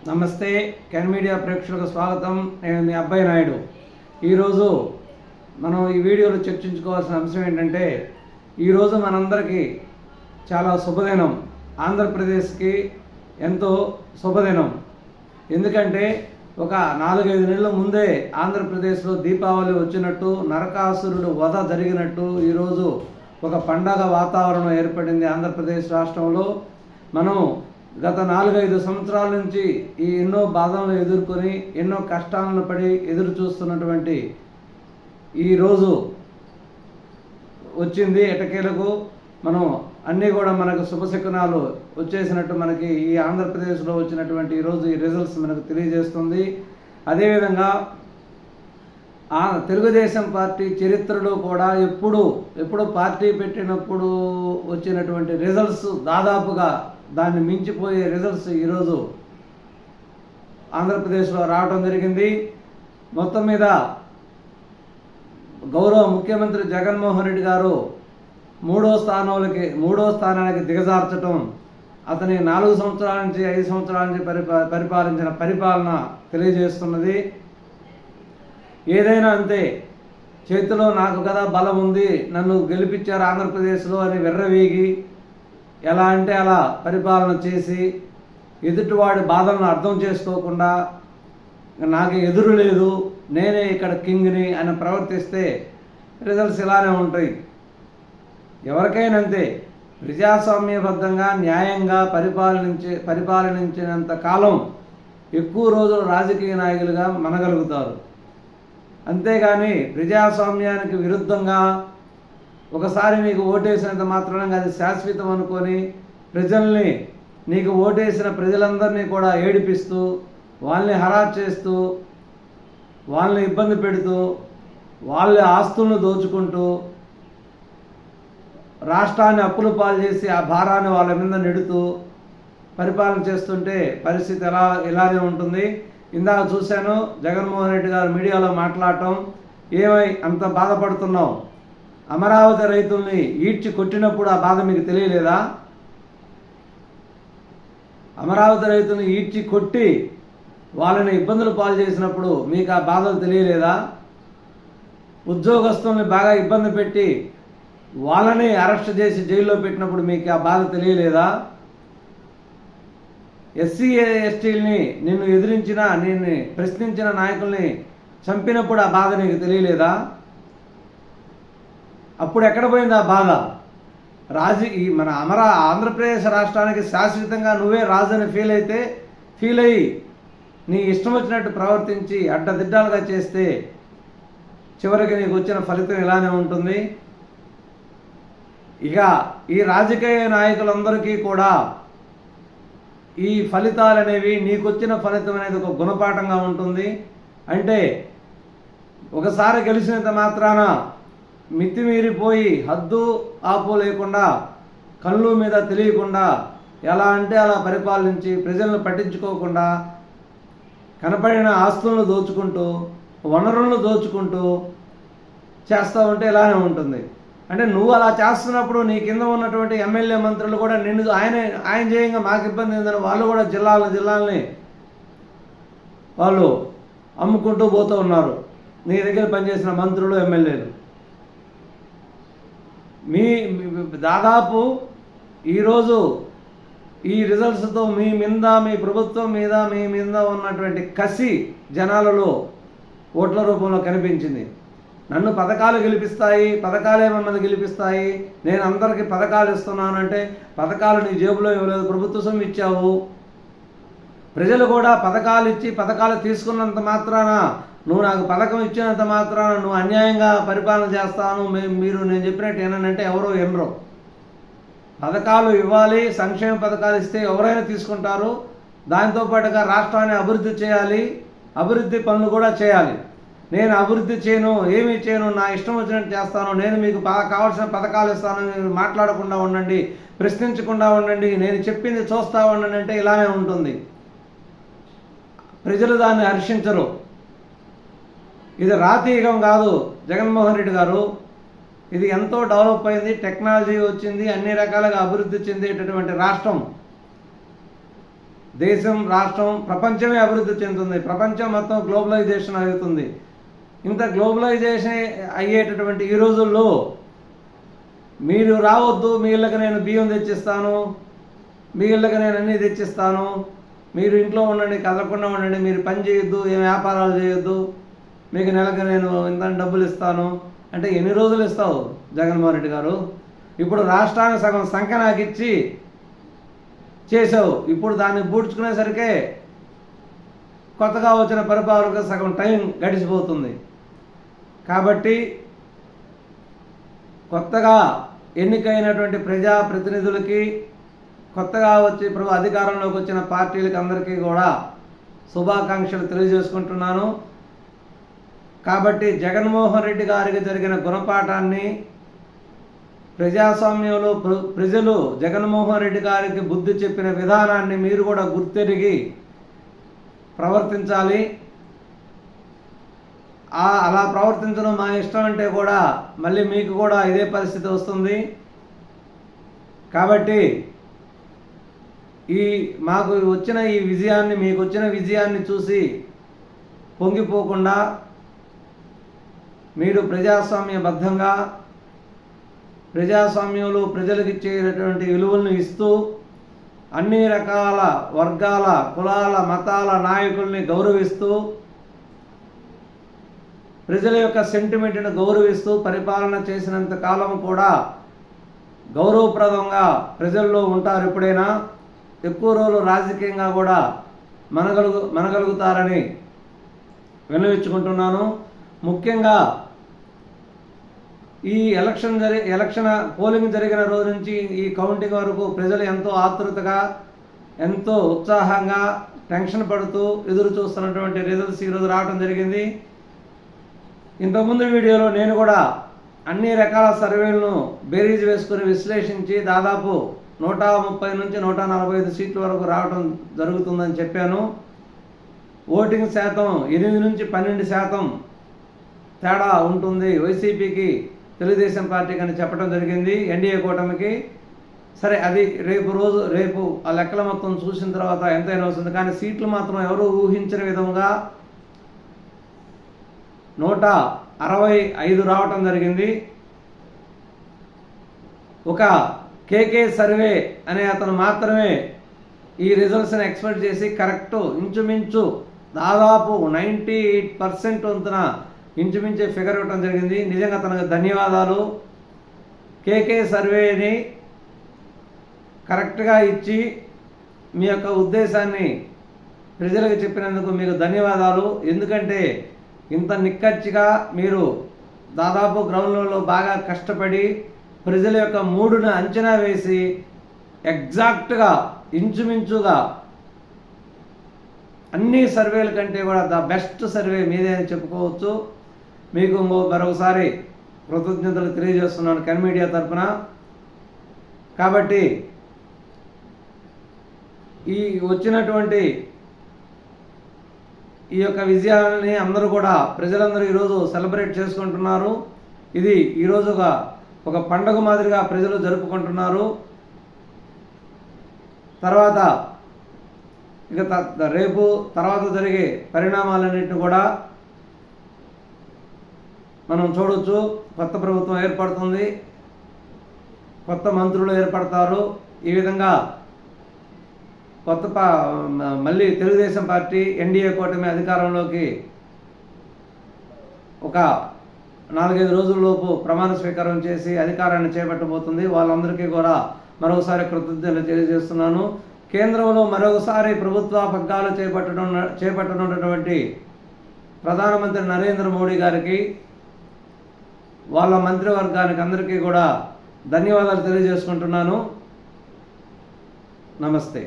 నమస్తే can media ప్రేక్షకులకు స్వాగతం. నేను మీ అబ్బాయి నాయుడు. ఈరోజు మనం ఈ వీడియోలో చర్చించుకోవాల్సిన అంశం ఏంటంటే, ఈరోజు మనందరికీ చాలా శుభదినం. ఆంధ్రప్రదేశ్కి ఎంతో శుభదినం. ఎందుకంటే ఒక 4-5 నెలల ముందే ఆంధ్రప్రదేశ్లో దీపావళి వచ్చినట్టు, నరకాసురుడు వధ జరిగినట్టు ఈరోజు ఒక పండగ వాతావరణం ఏర్పడింది ఆంధ్రప్రదేశ్ రాష్ట్రంలో. మనం గత 4-5 సంవత్సరాల నుంచి ఈ ఎన్నో బాధలను ఎదుర్కొని, ఎన్నో కష్టాలను పడి ఎదురు చూస్తున్నటువంటి ఈరోజు వచ్చింది. ఎటకేలకు మనం అన్నీ కూడా మనకు శుభశకునాలు వచ్చేసినట్టు మనకి ఈ ఆంధ్రప్రదేశ్లో వచ్చినటువంటి ఈరోజు ఈ రిజల్ట్స్ మనకు తెలియజేస్తుంది. అదేవిధంగా తెలుగుదేశం పార్టీ చరిత్రలో కూడా ఎప్పుడు పార్టీ పెట్టినప్పుడు వచ్చినటువంటి రిజల్ట్స్ దాదాపుగా దాన్ని మించిపోయే రిజల్ట్స్ ఈరోజు ఆంధ్రప్రదేశ్లో రావడం జరిగింది. మొత్తం మీద గౌరవ ముఖ్యమంత్రి జగన్మోహన్ రెడ్డి గారు మూడో స్థానానికి దిగజార్చడం, అతని 4 సంవత్సరాల నుంచి 5 సంవత్సరాల నుంచి పరిపాలించిన పరిపాలన తెలియజేస్తున్నది. ఏదైనా అంతే, చేతిలో నాకు కదా బలం ఉంది, నన్ను గెలిపించారు ఆంధ్రప్రదేశ్లో అని వెర్రవీగి ఎలా అంటే అలా పరిపాలన చేసి, ఎదుటివాడి బాధలను అర్థం చేసుకోకుండా నాకు ఎదురు లేదు, నేనే ఇక్కడ కింగ్ని అని ప్రవర్తిస్తే రిజల్ట్స్ ఇలానే ఉంటాయి. ఎవరికైనా అంతే, ప్రజాస్వామ్యబద్ధంగా న్యాయంగా పరిపాలించినంత కాలం ఎక్కువ రోజులు రాజకీయ నాయకులుగా మనగలుగుతారు. అంతేగాని ప్రజాస్వామ్యానికి విరుద్ధంగా ఒకసారి నీకు ఓటేసినంత మాత్రాన అది శాశ్వతం అనుకొని ప్రజల్ని, నీకు ఓటేసిన ప్రజలందరినీ కూడా ఏడిపిస్తూ, వాళ్ళని హరాస్ చేస్తూ, వాళ్ళని ఇబ్బంది పెడుతూ, వాళ్ళ ఆస్తులను దోచుకుంటూ, రాష్ట్రాన్ని అప్పులు పాలు చేసి ఆ భారాన్ని వాళ్ళ మీద నెడుతూ పరిపాలన చేస్తుంటే పరిస్థితి ఇలానే ఉంటుంది. ఇందాక చూశాను జగన్మోహన్ రెడ్డి గారు మీడియాలో మాట్లాడటం, ఏమై అంత బాధపడుతున్నావు, అమరావతి రైతుల్ని ఈడ్చి కొట్టినప్పుడు ఆ బాధ మీకు తెలియలేదా? అమరావతి రైతుల్ని ఈడ్చి కొట్టి వాళ్ళని ఇబ్బందులు పాలు చేసినప్పుడు మీకు ఆ బాధలు తెలియలేదా? ఉద్యోగస్తుల్ని బాగా ఇబ్బంది పెట్టి వాళ్ళని అరెస్ట్ చేసి జైల్లో పెట్టినప్పుడు మీకు ఆ బాధ తెలియలేదా? ఎస్సీ ఎస్టీలని నిన్ను ఎదిరించిన, నిన్ను ప్రశ్నించిన నాయకుల్ని చంపినప్పుడు ఆ బాధ నీకు తెలియలేదా? అప్పుడు ఎక్కడ పోయింది ఆ బాధ? మన ఆంధ్రప్రదేశ్ రాష్ట్రానికి శాశ్వతంగా నువ్వే రాజుని ఫీల్ అయ్యి నీ ఇష్టం వచ్చినట్టు ప్రవర్తించి అడ్డదిడ్డాలుగా చేస్తే చివరికి నీకు వచ్చిన ఫలితం ఇలానే ఉంటుంది. ఇక ఈ రాజకీయ నాయకులందరికీ కూడా ఈ ఫలితాలు అనేవి, నీకొచ్చిన ఫలితం అనేది ఒక గుణపాఠంగా ఉంటుంది. అంటే ఒకసారి గెలిచినంత మాత్రాన మితిమీరిపోయి హద్దు ఆపు లేకుండా, కళ్ళు మీద తెలియకుండా ఎలా అంటే అలా పరిపాలించి ప్రజలను పట్టించుకోకుండా కనపడిన ఆస్తులను దోచుకుంటూ, వనరులను దోచుకుంటూ చేస్తూ ఉంటే ఇలానే ఉంటుంది. అంటే నువ్వు అలా చేస్తున్నప్పుడు నీ కింద ఉన్నటువంటి ఎమ్మెల్యే మంత్రులు కూడా నిన్ను ఆయన చేయంగా మాకు ఇబ్బంది ఏందని వాళ్ళు కూడా జిల్లాలని వాళ్ళు అమ్ముకుంటూ పోతూ ఉన్నారు. నీ దగ్గర పనిచేసిన మంత్రులు, ఎమ్మెల్యేలు దాదాపు ఈరోజు ఈ రిజల్ట్స్తో మీ ప్రభుత్వం మీద మీ మీద ఉన్నటువంటి కసి జనాలలో ఓట్ల రూపంలో కనిపించింది. నన్ను పథకాలు గెలిపిస్తాయి, పథకాలే మమ్మల్ని గెలిపిస్తాయి, నేను అందరికీ పథకాలు ఇస్తున్నానంటే పథకాలు నీ జేబులో ఇవ్వలేదు, ప్రభుత్వ సొమ్ము ఇచ్చావు. ప్రజలు కూడా పథకాలు ఇచ్చి పథకాలు తీసుకున్నంత మాత్రాన, నువ్వు నాకు పథకం ఇచ్చినంత మాత్రాన నువ్వు అన్యాయంగా పరిపాలన చేస్తాను, మీరు నేను చెప్పినట్టు ఏనంటే ఎవరో ఎనరు. పథకాలు ఇవ్వాలి, సంక్షేమ పథకాలు ఇస్తే ఎవరైనా తీసుకుంటారు. దాంతోపాటుగా రాష్ట్రాన్ని అభివృద్ధి చేయాలి, అభివృద్ధి పనులు కూడా చేయాలి. నేను అభివృద్ధి చేయను, ఏమీ చేయను, నా ఇష్టం వచ్చినట్టు చేస్తాను, నేను మీకు కావాల్సిన పథకాలు ఇస్తాను, మీరు మాట్లాడకుండా ఉండండి, ప్రశ్నించకుండా ఉండండి, నేను చెప్పింది చూస్తూ ఉండండి అంటే ఇలానే ఉంటుంది. ప్రజలు దాన్ని హర్షించరు. ఇది రాతీయుగం కాదు జగన్మోహన్ రెడ్డి గారు, ఇది ఎంతో డెవలప్ అయింది, టెక్నాలజీ వచ్చింది, అన్ని రకాలుగా అభివృద్ధి చెందేటటువంటి రాష్ట్రం. దేశం, రాష్ట్రం, ప్రపంచమే అభివృద్ధి చెందుతుంది. ప్రపంచం మొత్తం గ్లోబలైజేషన్ అవుతుంది. ఇంత గ్లోబలైజేషన్ అయ్యేటటువంటి ఈ రోజుల్లో మీరు రావద్దు, మీ ఇళ్ళకి నేను బియ్యం తెచ్చిస్తాను, మీ ఇళ్ళకి నేను అన్నీ తెచ్చిస్తాను, మీరు ఇంట్లో ఉండండి, కదలకుండా ఉండండి, మీరు పని చేయొద్దు, ఏం వ్యాపారాలు చేయొద్దు, మీకు నెలకు నేను ఇంత డబ్బులు ఇస్తాను అంటే ఎన్ని రోజులు ఇస్తావు జగన్మోహన్ రెడ్డి గారు? ఇప్పుడు రాష్ట్రానికి సగం సంఖ్య నాకు ఇచ్చి చేసావు. ఇప్పుడు దాన్ని బూడ్చుకునేసరికే కొత్తగా వచ్చిన పరిపాలనకు సగం టైం గడిచిపోతుంది. కాబట్టి కొత్తగా ఎన్నికైనటువంటి ప్రజాప్రతినిధులకి, కొత్తగా వచ్చి అధికారంలోకి వచ్చిన పార్టీలకి అందరికీ కూడా శుభాకాంక్షలు తెలియజేసుకుంటున్నాను. కాబట్టి జగన్మోహన్ రెడ్డి గారికి జరిగిన గుణపాఠాన్ని, ప్రజాస్వామ్యంలో ప్రజలు జగన్మోహన్ రెడ్డి గారికి బుద్ధి చెప్పిన విధానాన్ని మీరు కూడా గుర్తెరిగి ప్రవర్తించాలి. అలా ప్రవర్తించడం మా ఇష్టం అంటే కూడా మళ్ళీ మీకు కూడా ఇదే పరిస్థితి వస్తుంది. కాబట్టి మాకు వచ్చిన ఈ విజయాన్ని, మీకు వచ్చిన విజయాన్ని చూసి పొంగిపోకుండా మీరు ప్రజాస్వామ్యబద్ధంగా, ప్రజాస్వామ్యంలో ప్రజలకు ఇచ్చేటటువంటి విలువలను ఇస్తూ, అన్ని రకాల వర్గాల, కులాల, మతాల నాయకుల్ని గౌరవిస్తూ, ప్రజల యొక్క సెంటిమెంట్ను గౌరవిస్తూ పరిపాలన చేసినంత కాలం కూడా గౌరవప్రదంగా ప్రజల్లో ఉంటారు. ఎప్పుడైనా ఎక్కువ రోజులు రాజకీయంగా కూడా మనగలుగుతారని విన్నవించుకుంటున్నాను. ముఖ్యంగా ఈ ఎలక్షన్ పోలింగ్ జరిగిన రోజు నుంచి ఈ కౌంటింగ్ వరకు ప్రజలు ఎంతో ఆతృతగా, ఎంతో ఉత్సాహంగా, టెన్షన్ పడుతూ ఎదురు చూస్తున్నటువంటి రిజల్ట్స్ ఈరోజు రావడం జరిగింది. ఇంతకుముందు వీడియోలో నేను కూడా అన్ని రకాల సర్వేలను బేరీజ్ వేసుకుని విశ్లేషించి దాదాపు 130 నుంచి 145 సీట్ల వరకు రావడం జరుగుతుందని చెప్పాను. ఓటింగ్ శాతం 8 నుంచి 12% తేడా ఉంటుంది వైసీపీకి, తెలుగుదేశం పార్టీకి అని చెప్పడం జరిగింది, ఎన్డీఏ కూటమికి. సరే, అది రేపు ఆ లెక్కల మొత్తం చూసిన తర్వాత ఎంతైనా వస్తుంది. కానీ సీట్లు మాత్రం ఎవరు ఊహించిన విధంగా 165 రావటం జరిగింది. ఒక కేకే సర్వే అనే అతను మాత్రమే ఈ రిజల్ట్స్ని ఎక్స్పెక్ట్ చేసి కరెక్ట్ ఇంచుమించు దాదాపు 98% వంతున ఇంచుమించే ఫిగర్ ఇవ్వడం జరిగింది. నిజంగా తనకు ధన్యవాదాలు. కేకే సర్వేని కరెక్ట్గా ఇచ్చి మీ యొక్క ఉద్దేశాన్ని ప్రజలకు చెప్పినందుకు మీకు ధన్యవాదాలు. ఎందుకంటే ఇంత నిక్కచ్చిగా మీరు దాదాపు గ్రౌండ్ లెవెల్లో బాగా కష్టపడి ప్రజల యొక్క మూడును అంచనా వేసి ఎగ్జాక్ట్గా ఇంచుమించుగా అన్ని సర్వేల కంటే కూడా ద బెస్ట్ సర్వే మీదే అని చెప్పుకోవచ్చు. మీకు మరొకసారి కృతజ్ఞతలు తెలియజేస్తున్నాను కెన్ మీడియా తరఫున. కాబట్టి ఈ వచ్చినటువంటి ఈ యొక్క విజయాన్ని అందరూ కూడా, ప్రజలందరూ ఈరోజు సెలబ్రేట్ చేసుకుంటున్నారు. ఇది ఈరోజుగా ఒక పండుగ మాదిరిగా ప్రజలు జరుపుకుంటున్నారు. తర్వాత ఇక రేపు తర్వాత జరిగే పరిణామాలన్నింటినీ కూడా మనం చూడవచ్చు. కొత్త ప్రభుత్వం ఏర్పడుతుంది, కొత్త మంత్రులు ఏర్పడతారు. ఈ విధంగా మళ్ళీ తెలుగుదేశం పార్టీ ఎన్డీఏ కూటమి అధికారంలోకి ఒక 4-5 రోజుల్లోపు ప్రమాణ స్వీకారం చేసి అధికారాన్ని చేపట్టబోతుంది. వాళ్ళందరికీ కూడా మరొకసారి కృతజ్ఞతలు తెలియజేస్తున్నాను. కేంద్రంలో మరొకసారి ప్రభుత్వ పగ్గాలు చేపట్టనున్నటువంటి ప్రధానమంత్రి నరేంద్ర మోడీ గారికి, వాళ్ళ మంత్రివర్గానికి అందరికీ కూడా ధన్యవాదాలు తెలియజేసుకుంటున్నాను. నమస్తే.